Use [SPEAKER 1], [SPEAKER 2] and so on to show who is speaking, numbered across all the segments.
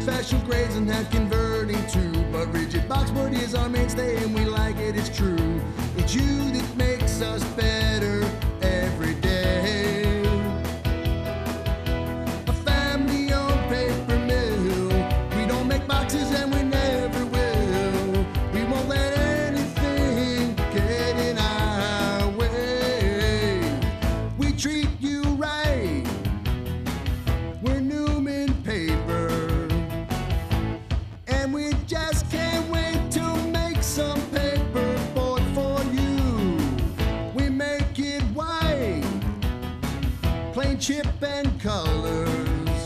[SPEAKER 1] special grades and have converting too. But rigid boxboard is our mainstay and we like it, it's true. It's you that makes us better every day. A family-owned paper mill. We don't make boxes and we never will. We won't let anything get in our way. We treat you right. We're Newman Paper. And we just can't wait to make some paperboard for you. We make it white, plain chip and colors.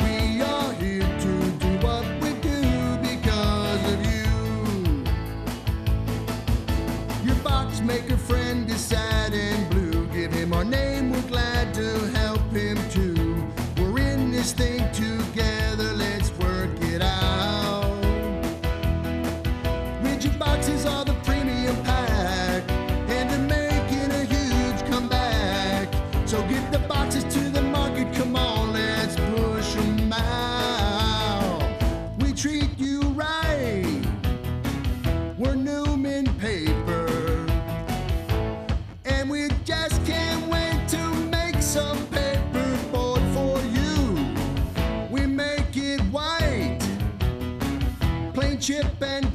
[SPEAKER 1] We are here to do what we do because of you. Your box maker friend is sad and blue. Give him our name, we're glad to help him too. We're in this thing together, let's work it out. Rigid boxes are the premium pack, and they're making a huge comeback. So get the boxes to the market, come on, let's push them out. We treat you right, we're Newman Paper. And we just can't wait to make some paperboard for you. We make it white, plain chip and